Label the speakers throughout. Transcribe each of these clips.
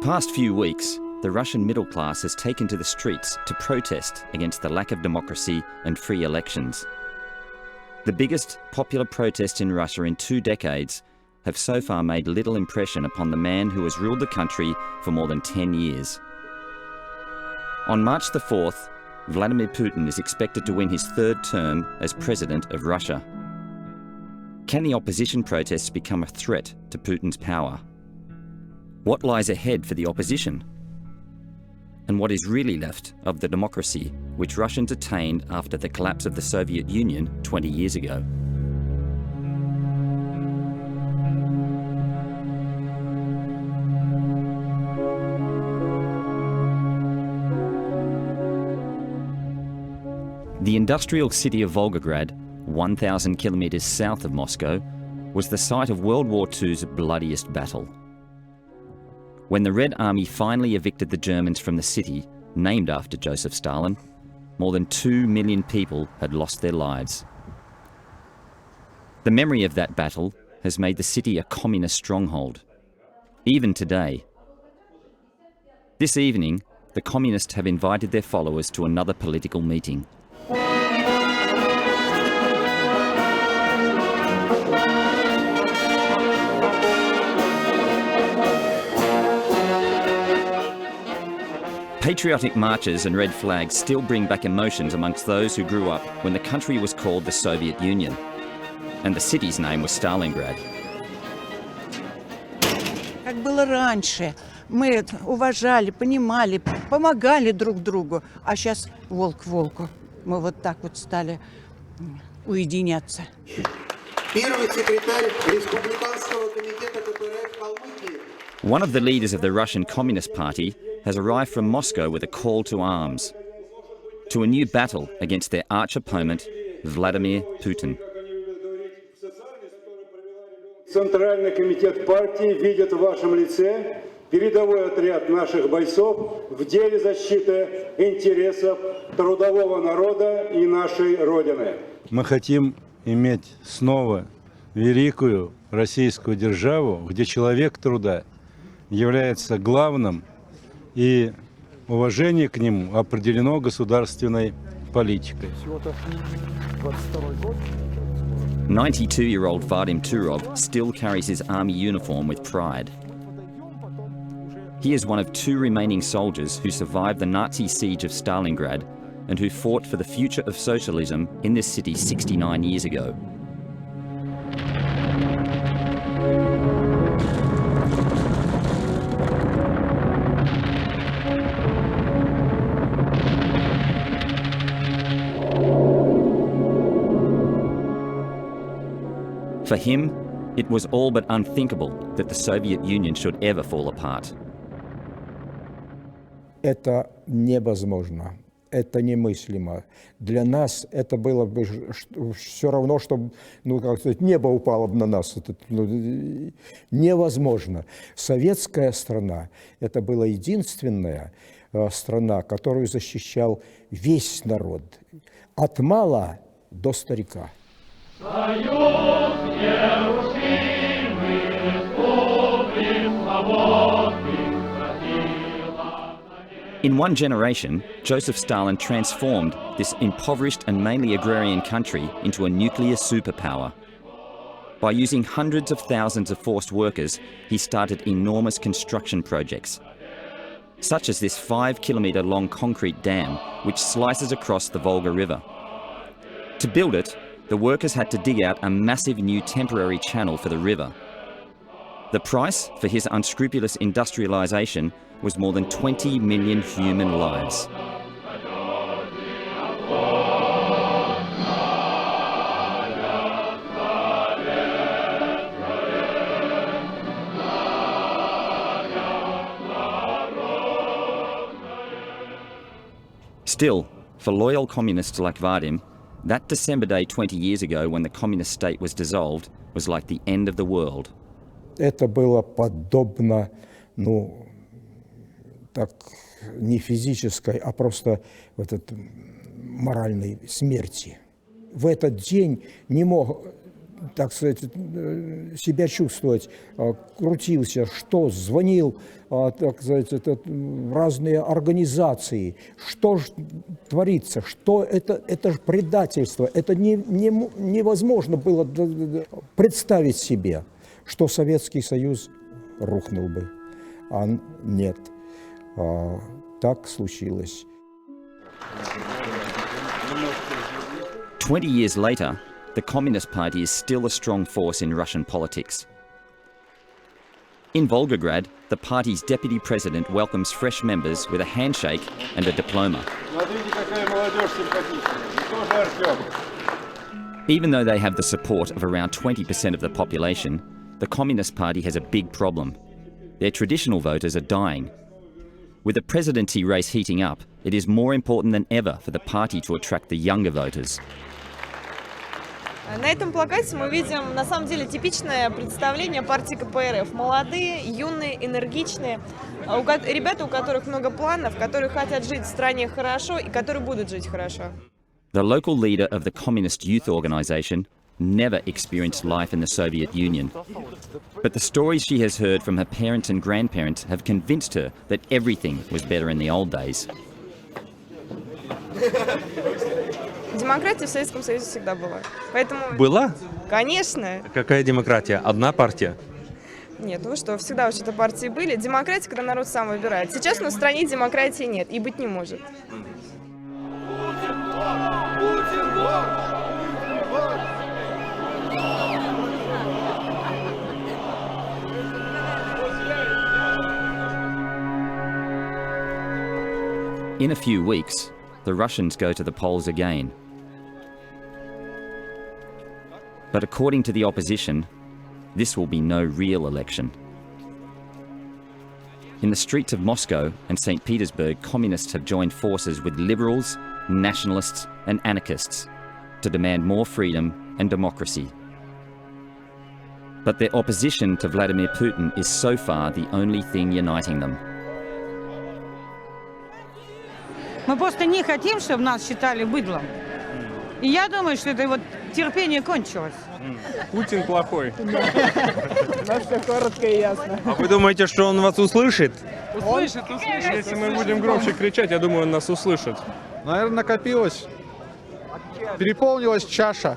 Speaker 1: past few weeks, the Russian middle class has taken to the streets to protest against the lack of democracy and free elections. The biggest popular protests in Russia in 2 decades have so far made little impression upon the man who has ruled the country for more than 10 years. On March the 4th, Vladimir Putin is expected to win his 3rd term as president of Russia. Can the opposition protests become a threat to Putin's power? What lies ahead for the opposition? And what is really left of the democracy which Russians attained after the collapse of the Soviet Union 20 years ago? The industrial city of Volgograd, 1,000 kilometers south of Moscow, was the site of World War II's bloodiest battle. When the Red Army finally evicted the Germans from the city, named after Joseph Stalin, more than 2 million people had lost their lives. The memory of that battle has made the city a communist stronghold, even today. This evening, the communists have invited their followers to another political meeting. Patriotic marches and red flags still bring back emotions amongst those who grew up when the country was called the Soviet Union, and the city's name was Stalingrad.
Speaker 2: Как было раньше, мы уважали, понимали, помогали друг другу, а сейчас волк волку. Мы вот так вот стали уединяться.
Speaker 3: Первый секретарь республиканского комитета КПРФ Калмыкии.
Speaker 1: One of the leaders of the Russian Communist Party has arrived from Moscow with a call to arms, to a new battle against their arch-opponent, Vladimir Putin.
Speaker 4: Центральный комитет партии видит в вашем лице передовой отряд наших бойцов в деле защиты интересов трудового народа и нашей Родины. Мы хотим иметь снова великую российскую державу, где человек труда является главным, и уважение к нему определено государственной политикой.
Speaker 1: 92-year-old Vadim Turov still carries his army uniform with pride. He is one of 2 remaining soldiers who survived the Nazi siege of Stalingrad and who fought for the future of socialism in this city 69 years ago. For him, it was all but unthinkable that the Soviet Union should ever fall apart.
Speaker 5: Это невозможно, это немыслимо. Для нас это было бы все равно, что, как сказать, небо упало бы на нас. Это, невозможно. Советская страна – это была единственная страна, которую защищал весь народ, от мала до старика.
Speaker 1: In one generation, Joseph Stalin transformed this impoverished and mainly agrarian country into a nuclear superpower. By using hundreds of thousands of forced workers, he started enormous construction projects, such as this 5-kilometre-long concrete dam which slices across the Volga River. To build it, the workers had to dig out a massive new temporary channel for the river. The price for his unscrupulous industrialisation was more than 20 million human lives. Still, for loyal communists like Vadim, that December day 20 years ago when the communist state was dissolved was like the end of the world.
Speaker 5: Это было подобно, так не физической, а просто моральной смерти. В этот день так сказать, себя чувствовать, крутился, что звонил, так сказать, в разные организации, что ж творится, что это же предательство, это невозможно было представить себе, что Советский Союз рухнул бы, а нет, так случилось.
Speaker 1: 20 years later, the Communist Party is still a strong force in Russian politics. In Volgograd, the party's deputy president welcomes fresh members with a handshake and a diploma. Even though they have the support of around 20% of the population, the Communist Party has a big problem. Their traditional voters are dying. With the presidency race heating up, it is more important than ever for the party to attract the younger voters.
Speaker 6: На этом плакате мы видим, на самом деле, типичное представление партии КПРФ. Молодые, юные, энергичные, ребята, у которых много планов, которые хотят жить в стране хорошо и которые будут жить хорошо.
Speaker 1: The local leader of the Communist Youth Organization never experienced life in the Soviet Union. But the stories she has heard from her parents and grandparents have convinced her that everything was better in the old days.
Speaker 6: Демократия в Советском Союзе всегда была. Поэтому...
Speaker 7: Была?
Speaker 6: Конечно.
Speaker 7: Какая демократия? Одна партия?
Speaker 6: Нет, ну что, всегда вообще-то партии были. Демократия, когда народ сам выбирает. Сейчас у нас в стране демократии нет и быть не может.
Speaker 1: In a few weeks, the Russians go to the polls again. But according to the opposition, this will be no real election. In the streets of Moscow and St. Petersburg, communists have joined forces with liberals, nationalists and anarchists to demand more freedom and democracy. But their opposition to Vladimir Putin is so far the only thing uniting them.
Speaker 8: Мы просто не хотим, чтобы нас считали быдлом. И я думаю, что это вот терпение кончилось.
Speaker 9: Путин плохой.
Speaker 10: Ну, все коротко и ясно.
Speaker 7: А вы думаете, что он вас услышит?
Speaker 9: Услышит. Если мы будем громче кричать, я думаю, он нас услышит.
Speaker 10: Наверное, накопилось, переполнилась чаша.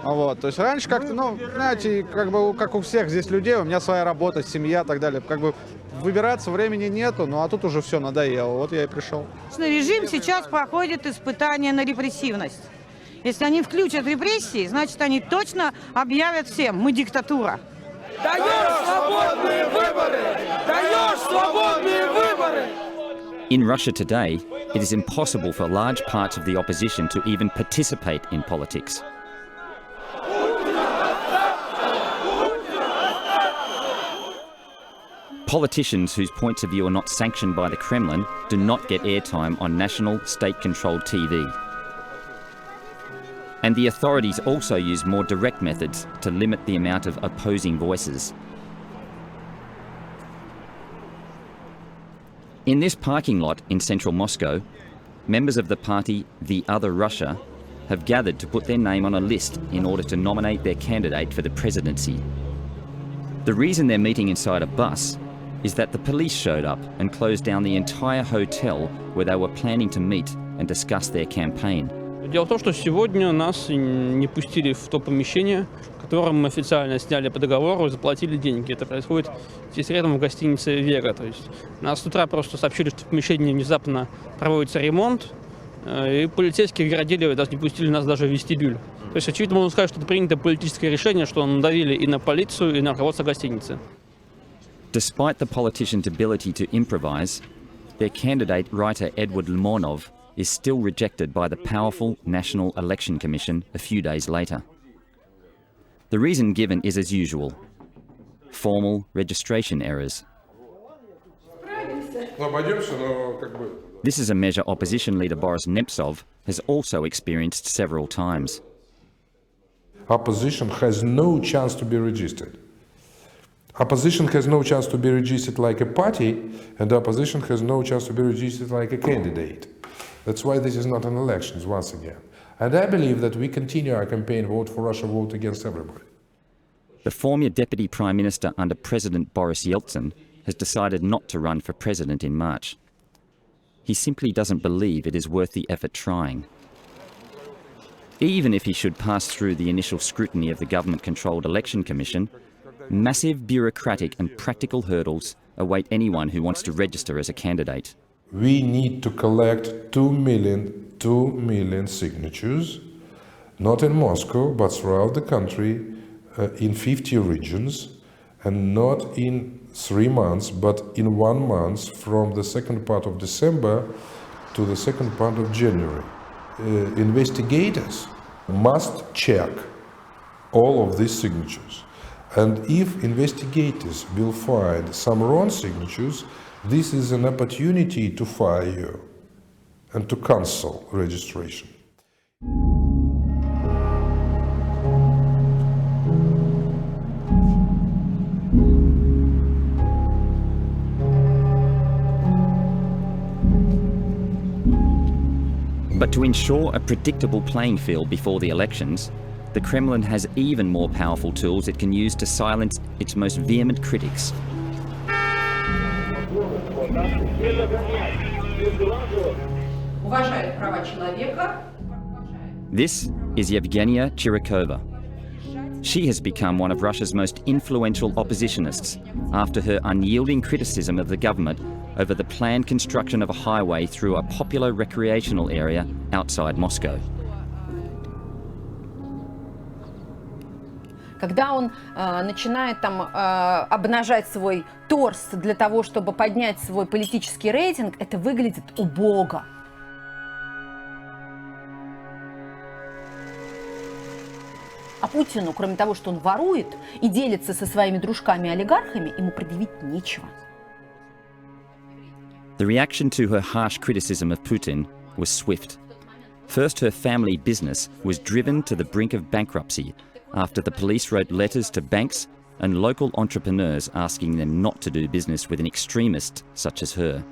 Speaker 10: Вот. То есть раньше как-то, ну, знаете, как бы как у всех здесь людей, у меня своя работа, семья и так далее. Как бы выбираться времени нету, ну а тут уже все надоело. Вот я и пришел.
Speaker 8: Режим сейчас проходит испытания на репрессивность. Если они включат репрессии, значит, они точно объявят всем: мы диктатура.
Speaker 11: Даешь свободные выборы! Даешь свободные выборы!
Speaker 1: In Russia today, it is impossible for large parts of the opposition to even participate in politics. Politicians whose points of view are not sanctioned by the Kremlin do not get airtime on national, state-controlled TV. And the authorities also use more direct methods to limit the amount of opposing voices. In this parking lot in central Moscow, members of the party The Other Russia have gathered to put their name on a list in order to nominate their candidate for the presidency. The reason they're meeting inside a bus is that the police showed up and closed down the entire hotel where they were planning to meet and discuss their campaign.
Speaker 9: Дело в том, что сегодня нас не пустили в то помещение, которое мы официально сняли по договору и заплатили деньги. Это происходит здесь рядом в гостинице «Верга». То есть нас с утра просто сообщили, что в помещении внезапно проводится ремонт, и полицейские оградили, даже не пустили нас даже в вестибюль. То есть, очевидно, можно сказать, что это принято политическое решение, что надавили и на полицию, и на руководство гостиницы.
Speaker 1: Despite the politicians' ability to improvise, their candidate, writer Edward Lemonov, is still rejected by the powerful National Election Commission a few days later. The reason given is as usual: formal registration errors. This is a measure opposition leader Boris Nemtsov has also experienced several times.
Speaker 12: Opposition has no chance to be registered. Opposition has no chance to be registered like a party, and the opposition has no chance to be registered like a candidate. That's why this is not an election, once again. And I believe that we continue our campaign, vote for Russia, vote against everybody.
Speaker 1: The former Deputy Prime Minister under President Boris Yeltsin has decided not to run for president in March. He simply doesn't believe it is worth the effort trying. Even if he should pass through the initial scrutiny of the government-controlled election commission, massive bureaucratic and practical hurdles await anyone who wants to register as a candidate.
Speaker 12: We need to collect 2 million signatures, not in Moscow, but throughout the country, in 50 regions, and not in 3 months, but in 1 month from the second part of December to the second part of January. Investigators must check all of these signatures. And if investigators will find some wrong signatures, this is an opportunity to fire you and to cancel registration.
Speaker 1: But to ensure a predictable playing field before the elections, the Kremlin has even more powerful tools it can use to silence its most vehement critics. This is Yevgenia Chirikova. She has become one of Russia's most influential oppositionists after her unyielding criticism of the government over the planned construction of a highway through a popular recreational area outside Moscow.
Speaker 13: Когда он начинает там обнажать свой торс для того, чтобы поднять свой политический рейтинг, это выглядит убого. А Путину, кроме того, что он ворует и делится со своими дружками-олигархами, ему предъявить нечего.
Speaker 1: The reaction to her harsh criticism of Putin was swift. First, her family business was driven to the brink of bankruptcy after the police wrote letters to banks and local entrepreneurs asking them not to do business with an extremist such as her.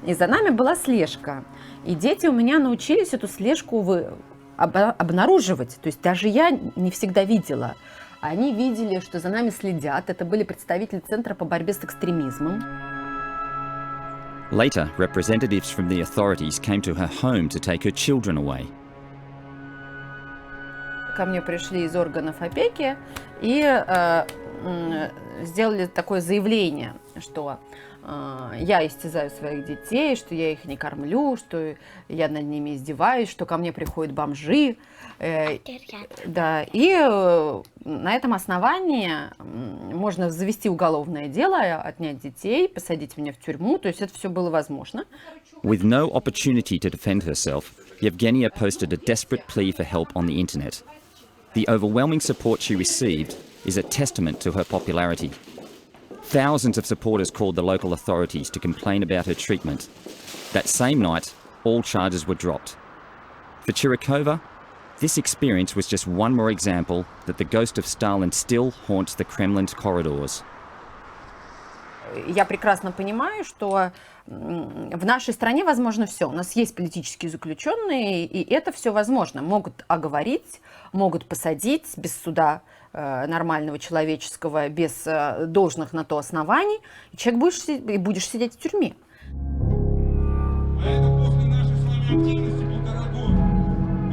Speaker 13: И за нами была слежка. И дети у меня научились эту слежку обнаруживать. То есть даже я не всегда видела. Они видели, что за нами следят. Это были представители Центра по борьбе с экстремизмом.
Speaker 1: Later, representatives from the authorities came to her home to take her children away.
Speaker 13: Ко мне пришли из органов опеки и сделали такое заявление, что я истязаю своих детей, что я их не кормлю, что я над ними издеваюсь, что ко мне приходят бомжи. Да, и на этом основании можно завести уголовное дело, отнять детей, посадить меня в тюрьму, то есть это все было возможно.
Speaker 1: With no opportunity to defend herself, Yevgenia posted a desperate plea for help on the internet. The overwhelming support she received is a testament to her popularity. Thousands of supporters called the local authorities to complain about her treatment. That same night, all charges were dropped. For Chirikova, this experience was just one more example that the ghost of Stalin still haunts the Kremlin's corridors.
Speaker 13: Я прекрасно понимаю, что в нашей стране возможно все. У нас есть политические заключенные, и это все возможно. Могут оговорить, могут посадить без суда нормального человеческого, без должных на то оснований. И человек будешь сидеть в тюрьме.
Speaker 11: Это после нашей с вами активности 1,5 года.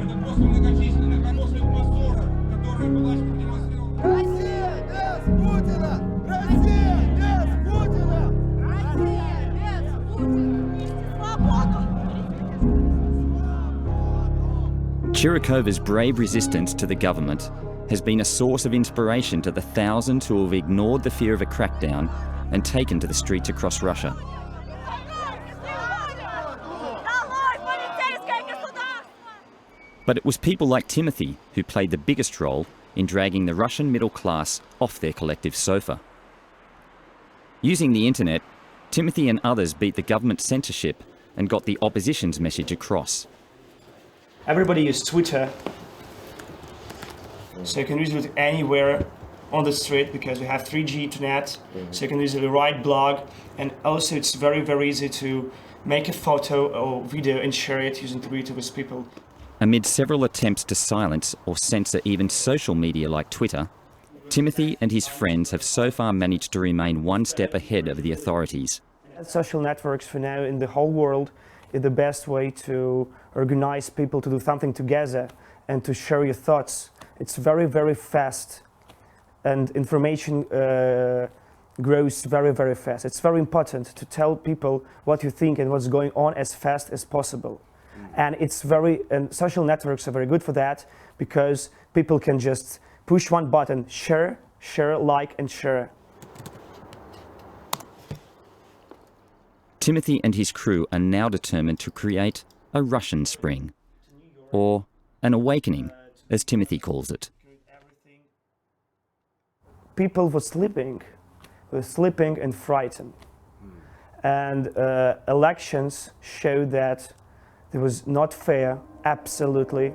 Speaker 11: Это после многочисленных доносов позора, которые власть продемонстрировала. Россия без Путина! Россия без Путина! Россия без Путина! Свободу!
Speaker 1: Chirikova's brave resistance to the government has been a source of inspiration to the thousands who have ignored the fear of a crackdown and taken to the streets across Russia. But it was people like Timothy who played the biggest role in dragging the Russian middle class off their collective sofa. Using the internet, Timothy and others beat the government censorship and got the opposition's message across.
Speaker 14: Everybody uses Twitter, so you can use it anywhere on the street because we have 3G internet, so you can easily write blog, and also it's very, very easy to make a photo or video and share it using Twitter with people.
Speaker 1: Amid several attempts to silence or censor even social media like Twitter, Timothy and his friends have so far managed to remain one step ahead of the authorities.
Speaker 14: Social networks for now in the whole world is the best way to organize people to do something together and to share your thoughts. It's very, very fast, and information grows very, very fast. It's very important to tell people what you think and what's going on as fast as possible. And social networks are very good for that, because people can just push one button, share, like, and share.
Speaker 1: Timothy and his crew are now determined to create a Russian spring, or an awakening, as Timothy calls it.
Speaker 14: People were sleeping and frightened. And elections showed that it was not fair, absolutely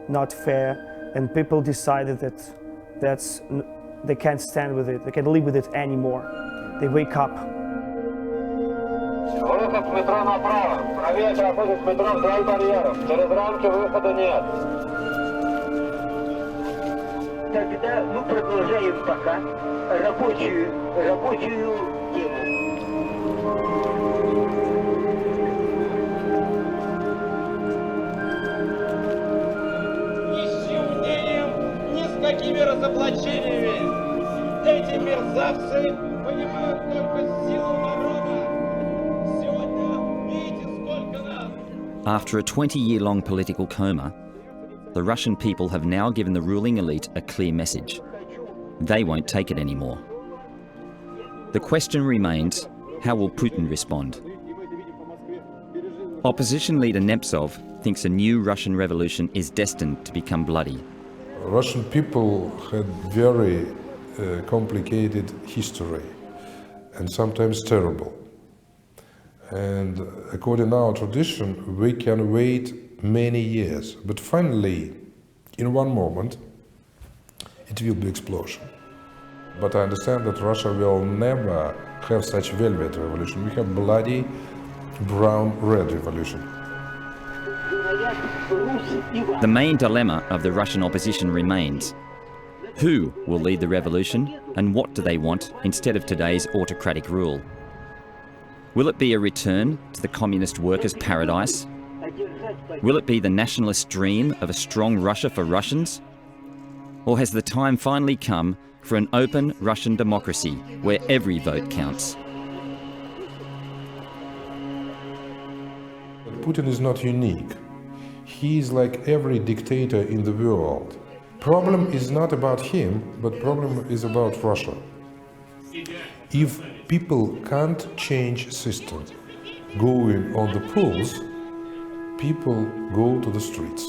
Speaker 14: not fair, and people decided that they can't stand with it, they can't live with it anymore. They wake up.
Speaker 15: Выход с метро направо. Правее проходит метро вдоль барьеров. Через рамки выхода нет.
Speaker 16: Тогда мы продолжаем пока рабочую тему.
Speaker 11: Ни с сомнением, ни с какими разоблачениями. Эти мерзавцы понимают только силу народа.
Speaker 1: After a 20-year-long political coma, the Russian people have now given the ruling elite a clear message. They won't take it anymore. The question remains, how will Putin respond? Opposition leader Nemtsov thinks a new Russian revolution is destined to become bloody.
Speaker 12: Russian people had very complicated history, and sometimes terrible. And according to our tradition, we can wait many years, but finally, in one moment, it will be explosion. But I understand that Russia will never have such velvet revolution. We have bloody brown-red revolution.
Speaker 1: The main dilemma of the Russian opposition remains: who will lead the revolution, and what do they want instead of today's autocratic rule? Will it be a return to the communist workers' paradise? Will it be the nationalist dream of a strong Russia for Russians? Or has the time finally come for an open Russian democracy where every vote counts?
Speaker 12: Putin is not unique. He is like every dictator in the world. Problem is not about him, but problem is about Russia. If people can't change system going on the polls, people go to the streets.